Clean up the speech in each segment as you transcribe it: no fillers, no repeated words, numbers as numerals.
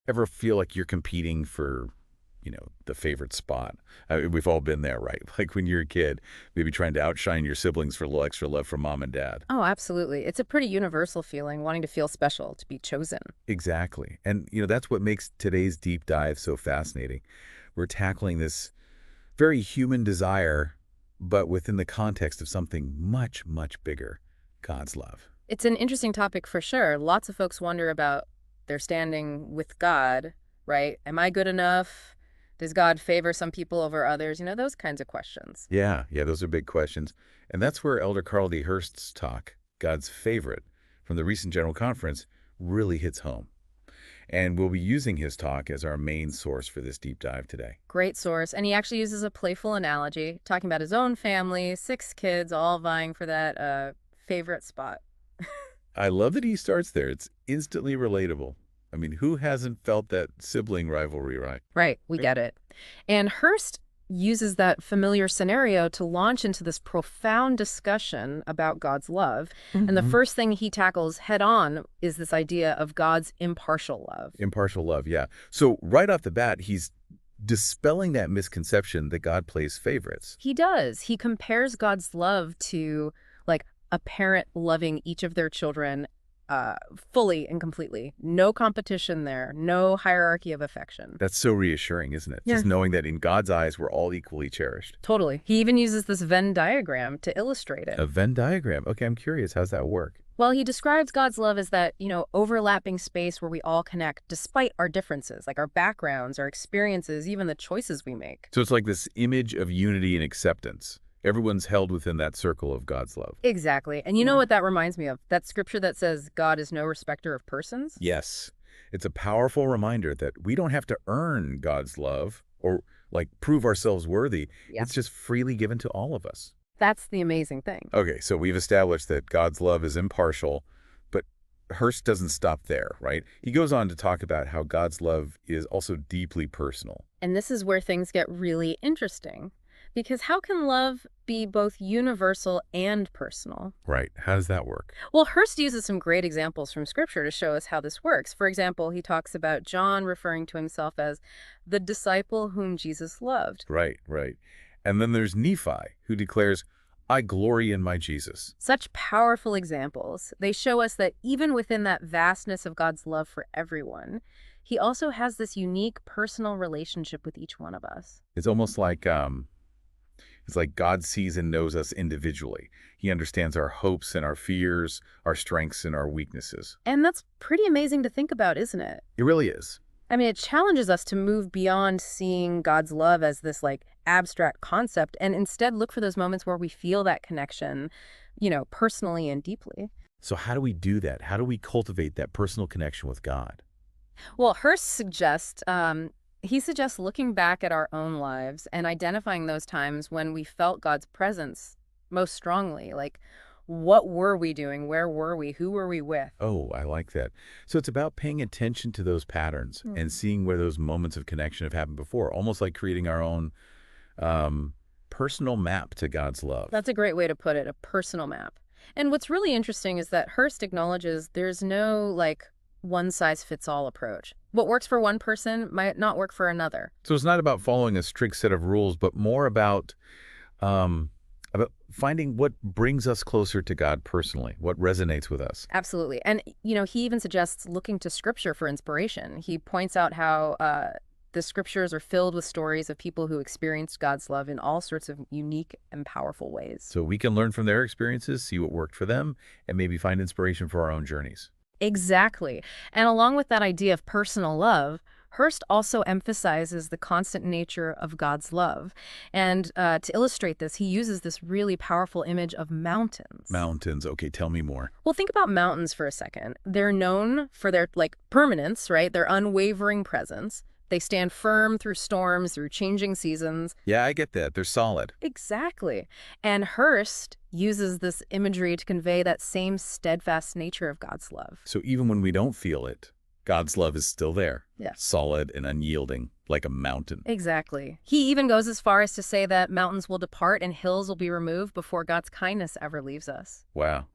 ever feel like you're competing for, the favorite spot? We've all been there, right? Like when you're a kid, maybe trying to outshine your siblings for a little extra love from mom and dad. Oh, absolutely. It's a pretty universal feeling, wanting to feel special, to be chosen. Exactly. And, that's what makes today's deep dive so fascinating. We're tackling this very human desire, but within the context of something much, much bigger, God's love. It's an interesting topic for sure. Lots of folks wonder about their standing with God, right? Am I good enough? Does God favor some people over others? Those kinds of questions. Yeah, those are big questions. And that's where Elder Karl D. Hirst's talk, God's Favorite, from the recent General Conference, really hits home. And we'll be using his talk as our main source for this deep dive today. Great source. And he actually uses a playful analogy, talking about his own family, 6 kids, all vying for that favorite spot. I love that he starts there. It's instantly relatable. I mean, who hasn't felt that sibling rivalry, right? Right, we get it. And Hirst uses that familiar scenario to launch into this profound discussion about God's love. And the first thing he tackles head on is this idea of God's impartial love. Impartial love, yeah. So right off the bat, he's dispelling that misconception that God plays favorites. He does. He compares God's love to, like, a parent loving each of their children fully and completely. No competition there. No hierarchy of affection. That's so reassuring, isn't it? Yeah. Just knowing that in God's eyes, we're all equally cherished. Totally. He even uses this Venn diagram to illustrate it. A Venn diagram. Okay, I'm curious. How's that work? Well, he describes God's love as that, overlapping space where we all connect despite our differences, like our backgrounds, our experiences, even the choices we make. So it's like this image of unity and acceptance. Everyone's held within that circle of God's love. Exactly. And you know what that reminds me of? That scripture that says God is no respecter of persons? Yes. It's a powerful reminder that we don't have to earn God's love or prove ourselves worthy. Yeah. It's just freely given to all of us. That's the amazing thing. Okay, so we've established that God's love is impartial, but Hirst doesn't stop there, right? He goes on to talk about how God's love is also deeply personal. And this is where things get really interesting. Because how can love be both universal and personal? Right. How does that work? Well, Hirst uses some great examples from Scripture to show us how this works. For example, he talks about John referring to himself as the disciple whom Jesus loved. Right. And then there's Nephi, who declares, I glory in my Jesus. Such powerful examples. They show us that even within that vastness of God's love for everyone, he also has this unique personal relationship with each one of us. It's almost like it's like God sees and knows us individually. He understands our hopes and our fears, our strengths and our weaknesses. And that's pretty amazing to think about, isn't it? It really is. I mean, it challenges us to move beyond seeing God's love as this abstract concept and instead look for those moments where we feel that connection, personally and deeply. So how do we do that? How do we cultivate that personal connection with God? Well, Hirst suggests looking back at our own lives and identifying those times when we felt God's presence most strongly. Like, what were we doing? Where were we? Who were we with? Oh, I like that. So it's about paying attention to those patterns and seeing where those moments of connection have happened before, almost like creating our own personal map to God's love. That's a great way to put it, a personal map. And what's really interesting is that Hirst acknowledges there's no one-size-fits-all approach. What works for one person might not work for another. So it's not about following a strict set of rules, but more about finding what brings us closer to God personally, what resonates with us. Absolutely. And, he even suggests looking to Scripture for inspiration. He points out how the Scriptures are filled with stories of people who experienced God's love in all sorts of unique and powerful ways. So we can learn from their experiences, see what worked for them, and maybe find inspiration for our own journeys. Exactly. And along with that idea of personal love, Hirst also emphasizes the constant nature of God's love. And to illustrate this, he uses this really powerful image of mountains. Mountains. Okay, tell me more. Well, think about mountains for a second. They're known for their permanence, right? Their unwavering presence. They stand firm through storms, through changing seasons. Yeah, I get that. They're solid. Exactly. And Hirst uses this imagery to convey that same steadfast nature of God's love. So even when we don't feel it, God's love is still there. Yeah. Solid and unyielding, like a mountain. Exactly. He even goes as far as to say that mountains will depart and hills will be removed before God's kindness ever leaves us. Wow.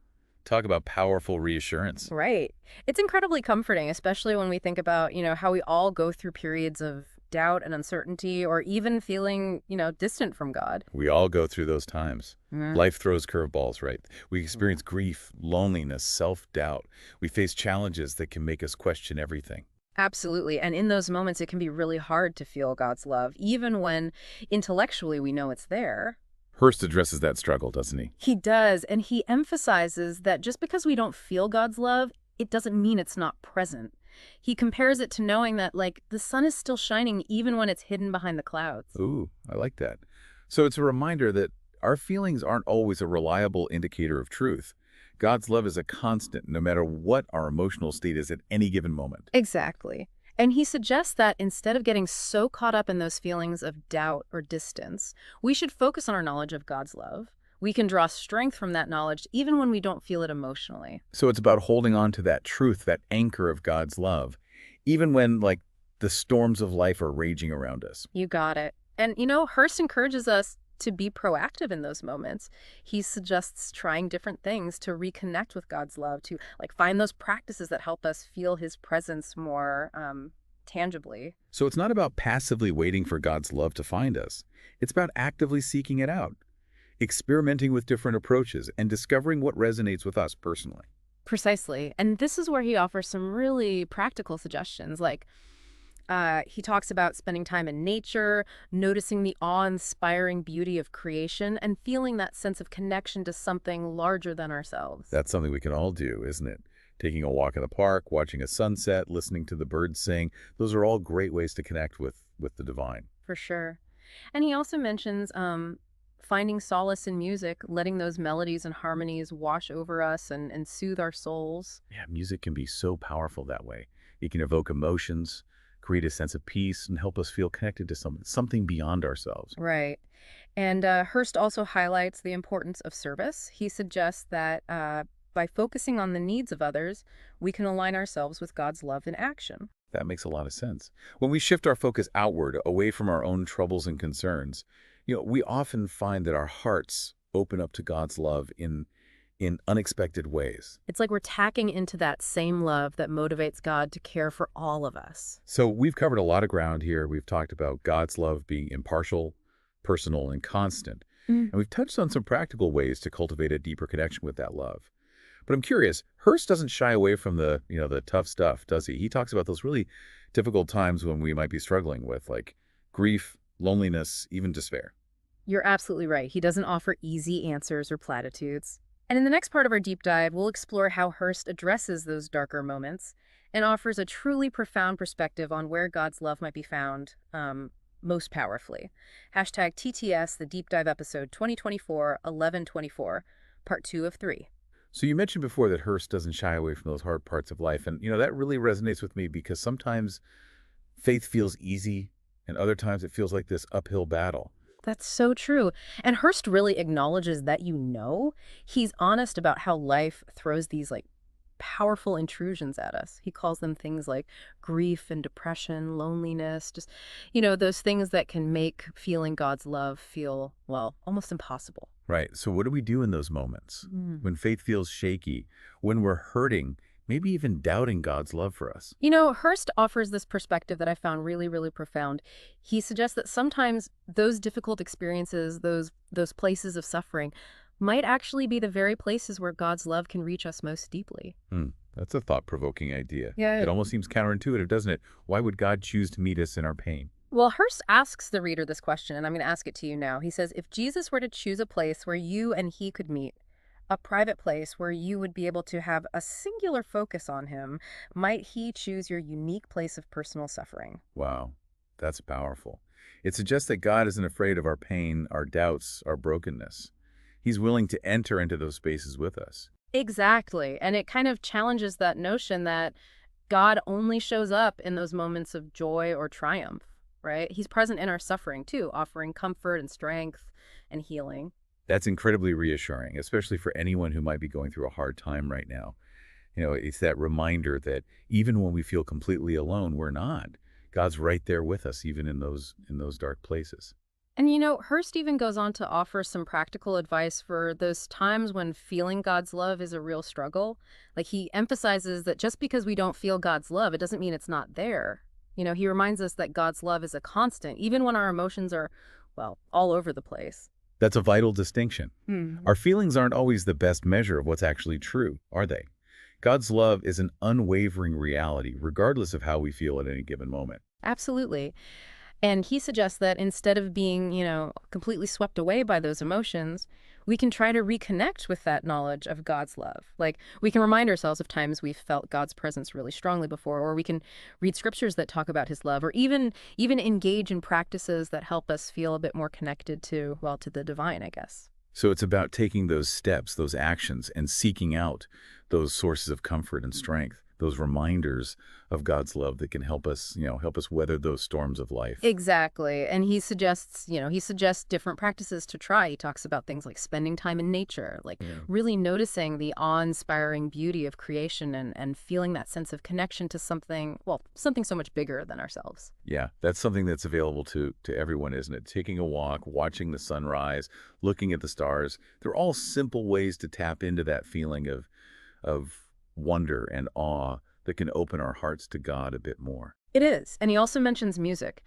Talk about powerful reassurance. Right. It's incredibly comforting, especially when we think about, how we all go through periods of doubt and uncertainty or even feeling, distant from God. We all go through those times. Mm. Life throws curveballs, right? We experience grief, loneliness, self-doubt. We face challenges that can make us question everything. Absolutely. And in those moments, it can be really hard to feel God's love, even when intellectually we know it's there. Hirst addresses that struggle, doesn't he? He does. And he emphasizes that just because we don't feel God's love, it doesn't mean it's not present. He compares it to knowing that, like, the sun is still shining even when it's hidden behind the clouds. Ooh, I like that. So it's a reminder that our feelings aren't always a reliable indicator of truth. God's love is a constant, no matter what our emotional state is at any given moment. Exactly. And he suggests that instead of getting so caught up in those feelings of doubt or distance, we should focus on our knowledge of God's love. We can draw strength from that knowledge even when we don't feel it emotionally. So it's about holding on to that truth, that anchor of God's love, even when, like, the storms of life are raging around us. You got it. And, Hirst encourages us to be proactive in those moments. He suggests trying different things to reconnect with God's love, to like find those practices that help us feel his presence more tangibly. So it's not about passively waiting for God's love to find us. It's about actively seeking it out, experimenting with different approaches, and discovering what resonates with us personally. Precisely. And this is where he offers some really practical suggestions, like he talks about spending time in nature, noticing the awe-inspiring beauty of creation, and feeling that sense of connection to something larger than ourselves. That's something we can all do, isn't it? Taking a walk in the park, watching a sunset, listening to the birds sing, those are all great ways to connect with the divine. For sure. And he also mentions finding solace in music, letting those melodies and harmonies wash over us and soothe our souls. Yeah, music can be so powerful that way. It can evoke emotions, create a sense of peace, and help us feel connected to something beyond ourselves. Right. And Hirst also highlights the importance of service. He suggests that by focusing on the needs of others, we can align ourselves with God's love in action. That makes a lot of sense. When we shift our focus outward, away from our own troubles and concerns, we often find that our hearts open up to God's love in unexpected ways. It's like we're tacking into that same love that motivates God to care for all of us. So we've covered a lot of ground here. We've talked about God's love being impartial, personal, and constant. Mm. And we've touched on some practical ways to cultivate a deeper connection with that love. But I'm curious, Hirst doesn't shy away from the tough stuff, does he? He talks about those really difficult times when we might be struggling with, like, grief, loneliness, even despair. You're absolutely right. He doesn't offer easy answers or platitudes. And in the next part of our deep dive, we'll explore how Hirst addresses those darker moments and offers a truly profound perspective on where God's love might be found most powerfully. Hashtag TTS, the deep dive episode 2024-1124, part 2 of 3. So you mentioned before that Hirst doesn't shy away from those hard parts of life. And, that really resonates with me because sometimes faith feels easy and other times it feels like this uphill battle. That's so true. And Hirst really acknowledges that he's honest about how life throws these like powerful intrusions at us. He calls them things like grief and depression, loneliness, just, those things that can make feeling God's love feel, well, almost impossible. Right. So what do we do in those moments when faith feels shaky, when we're hurting, maybe even doubting God's love for us? Hirst offers this perspective that I found really, really profound. He suggests that sometimes those difficult experiences, those places of suffering, might actually be the very places where God's love can reach us most deeply. That's a thought-provoking idea. Yeah. It almost seems counterintuitive, doesn't it? Why would God choose to meet us in our pain? Well, Hirst asks the reader this question, and I'm going to ask it to you now. He says, if Jesus were to choose a place where you and he could meet, a private place where you would be able to have a singular focus on him, might he choose your unique place of personal suffering? Wow, that's powerful. It suggests that God isn't afraid of our pain, our doubts, our brokenness. He's willing to enter into those spaces with us. Exactly. And it kind of challenges that notion that God only shows up in those moments of joy or triumph, right? He's present in our suffering too, offering comfort and strength and healing. That's incredibly reassuring, especially for anyone who might be going through a hard time right now. It's that reminder that even when we feel completely alone, we're not. God's right there with us, even in those dark places. And Hirst even goes on to offer some practical advice for those times when feeling God's love is a real struggle. Like he emphasizes that just because we don't feel God's love, it doesn't mean it's not there. He reminds us that God's love is a constant, even when our emotions are, well, all over the place. That's a vital distinction. Hmm. Our feelings aren't always the best measure of what's actually true, are they? God's love is an unwavering reality, regardless of how we feel at any given moment. Absolutely. And he suggests that instead of being, completely swept away by those emotions, we can try to reconnect with that knowledge of God's love. Like we can remind ourselves of times we've felt God's presence really strongly before, or we can read scriptures that talk about his love, or even engage in practices that help us feel a bit more connected to, well, to the divine, I guess. So it's about taking those steps, those actions, and seeking out those sources of comfort and strength, those reminders of God's love that can help us, help us weather those storms of life. Exactly. And he suggests different practices to try. He talks about things like spending time in nature, like really noticing the awe-inspiring beauty of creation and feeling that sense of connection to something, well, something so much bigger than ourselves. Yeah, that's something that's available to everyone, isn't it? Taking a walk, watching the sunrise, looking at the stars. They're all simple ways to tap into that feeling of wonder and awe that can open our hearts to God a bit more. It is. And he also mentions music.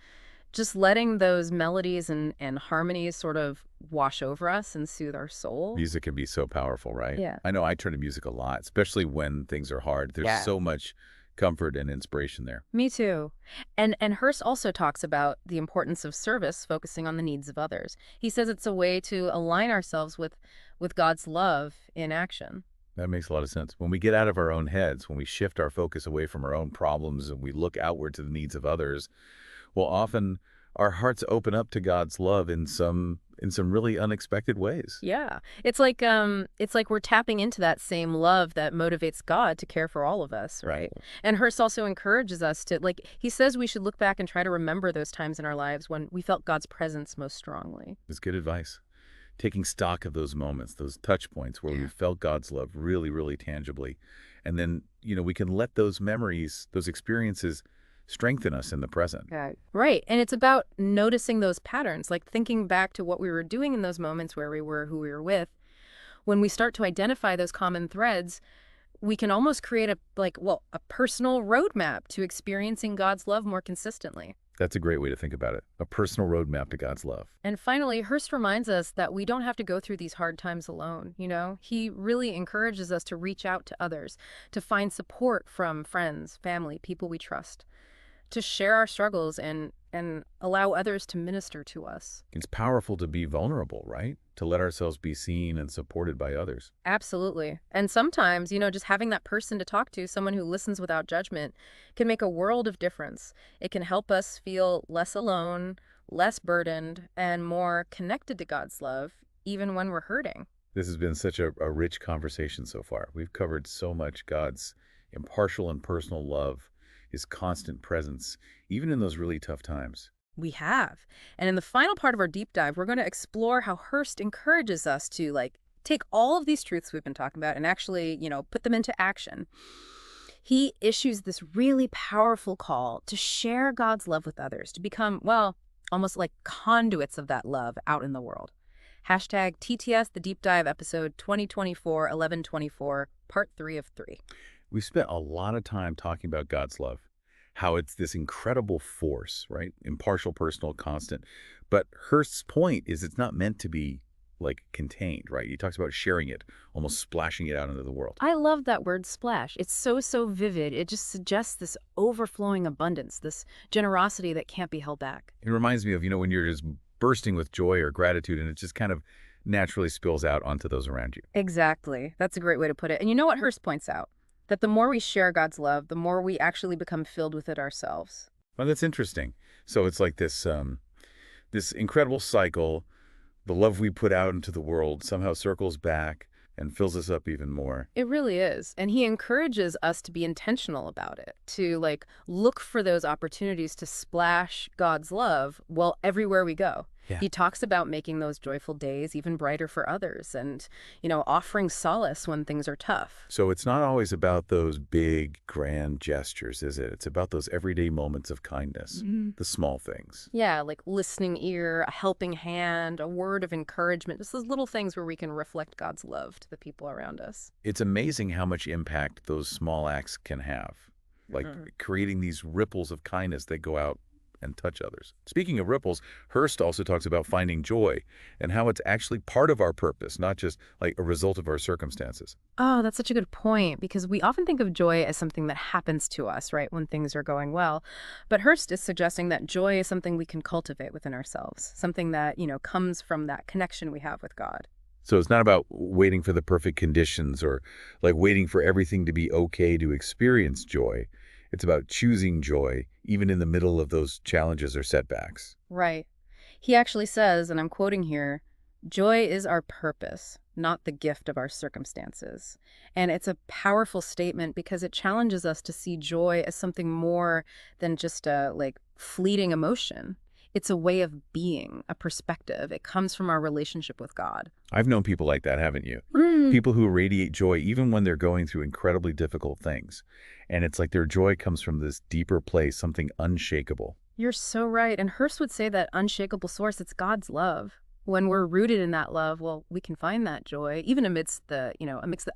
Just letting those melodies and harmonies sort of wash over us and soothe our soul. Music can be so powerful, right? Yeah. I know I turn to music a lot, especially when things are hard. There's Yeah. so much comfort and inspiration there. Me too. And Hirst also talks about the importance of service, focusing on the needs of others. He says it's a way to align ourselves with God's love in action. That makes a lot of sense. When we get out of our own heads, when we shift our focus away from our own problems and we look outward to the needs of others, well, often our hearts open up to God's love in some really unexpected ways. Yeah. It's like we're tapping into that same love that motivates God to care for all of us, right? And Hirst also encourages us to, like, he says we should look back and try to remember those times in our lives when we felt God's presence most strongly. It's good advice. Taking stock of those moments, those touch points where we felt God's love really, really tangibly. And then, we can let those memories, those experiences strengthen us in the present. Right. And it's about noticing those patterns, like thinking back to what we were doing in those moments where we were, who we were with. When we start to identify those common threads, we can almost create a personal roadmap to experiencing God's love more consistently. That's a great way to think about it. A personal roadmap to God's love. And finally, Hirst reminds us that we don't have to go through these hard times alone, He really encourages us to reach out to others, to find support from friends, family, people we trust, to share our struggles and allow others to minister to us. It's powerful to be vulnerable, right? To let ourselves be seen and supported by others. Absolutely. And sometimes, just having that person to talk to, someone who listens without judgment, can make a world of difference. It can help us feel less alone, less burdened, and more connected to God's love, even when we're hurting. This has been such a rich conversation so far. We've covered so much God's impartial and personal love, his constant presence, even in those really tough times. We have. And in the final part of our deep dive, we're going to explore how Hirst encourages us to, take all of these truths we've been talking about and actually, put them into action. He issues this really powerful call to share God's love with others, to become, well, almost like conduits of that love out in the world. Hashtag TTS, the deep dive episode 2024-1124, part 3 of 3. We've spent a lot of time talking about God's love, how it's this incredible force, right? Impartial, personal, constant. But Hirst's point is it's not meant to be contained, right? He talks about sharing it, almost splashing it out into the world. I love that word splash. It's so vivid. It just suggests this overflowing abundance, this generosity that can't be held back. It reminds me of, when you're just bursting with joy or gratitude and it just kind of naturally spills out onto those around you. Exactly. That's a great way to put it. And you know what Hirst points out? That the more we share God's love, the more we actually become filled with it ourselves. Well, that's interesting. So it's like this incredible cycle. The love we put out into the world somehow circles back and fills us up even more. It really is. And he encourages us to be intentional about it, to look for those opportunities to splash God's love, well, everywhere we go. Yeah. He talks about making those joyful days even brighter for others and, offering solace when things are tough. So it's not always about those big, grand gestures, is it? It's about those everyday moments of kindness, the small things. Yeah, like listening ear, a helping hand, a word of encouragement, just those little things where we can reflect God's love to the people around us. It's amazing how much impact those small acts can have, like creating these ripples of kindness that go out and touch others. Speaking of ripples, Hirst also talks about finding joy and how it's actually part of our purpose, not just like a result of our circumstances. Oh, that's such a good point because we often think of joy as something that happens to us, right, when things are going well. But Hirst is suggesting that joy is something we can cultivate within ourselves, something that, comes from that connection we have with God. So it's not about waiting for the perfect conditions or like waiting for everything to be okay to experience joy. It's about choosing joy, even in the middle of those challenges or setbacks. Right. He actually says, and I'm quoting here, joy is our purpose, not the gift of our circumstances. And it's a powerful statement because it challenges us to see joy as something more than just a fleeting emotion. It's a way of being, a perspective. It comes from our relationship with God. I've known people like that, haven't you? People who radiate joy even when they're going through incredibly difficult things. And it's like their joy comes from this deeper place, something unshakable. You're so right. And Hurst would say that unshakable source, it's God's love. When we're rooted in that love, well, we can find that joy, even amidst the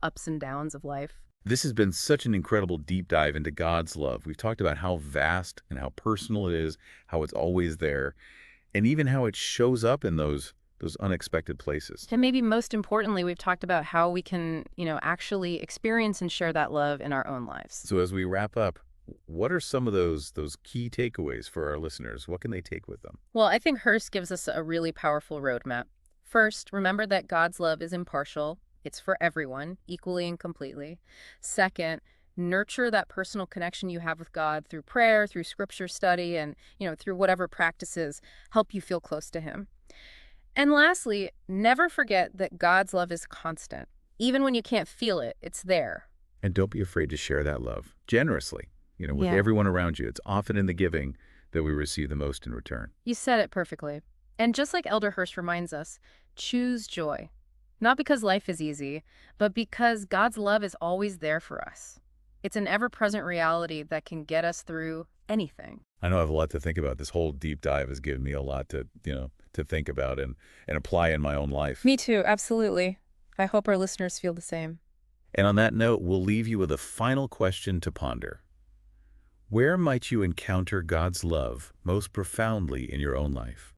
ups and downs of life. This has been such an incredible deep dive into God's love. We've talked about how vast and how personal it is, how it's always there, and even how it shows up in those unexpected places. And maybe most importantly, we've talked about how we can, actually experience and share that love in our own lives. So as we wrap up, what are some of those key takeaways for our listeners? What can they take with them? Well, I think Hurst gives us a really powerful roadmap. First, remember that God's love is impartial. It's for everyone, equally and completely. Second, nurture that personal connection you have with God through prayer, through scripture study, and, through whatever practices help you feel close to Him. And lastly, never forget that God's love is constant. Even when you can't feel it, it's there. And don't be afraid to share that love generously, with Yeah. everyone around you. It's often in the giving that we receive the most in return. You said it perfectly. And just like Elder Hirsch reminds us, choose joy. Not because life is easy, but because God's love is always there for us. It's an ever-present reality that can get us through anything. I know I have a lot to think about. This whole deep dive has given me a lot to think about and apply in my own life. Me too, absolutely. I hope our listeners feel the same. And on that note, we'll leave you with a final question to ponder. Where might you encounter God's love most profoundly in your own life?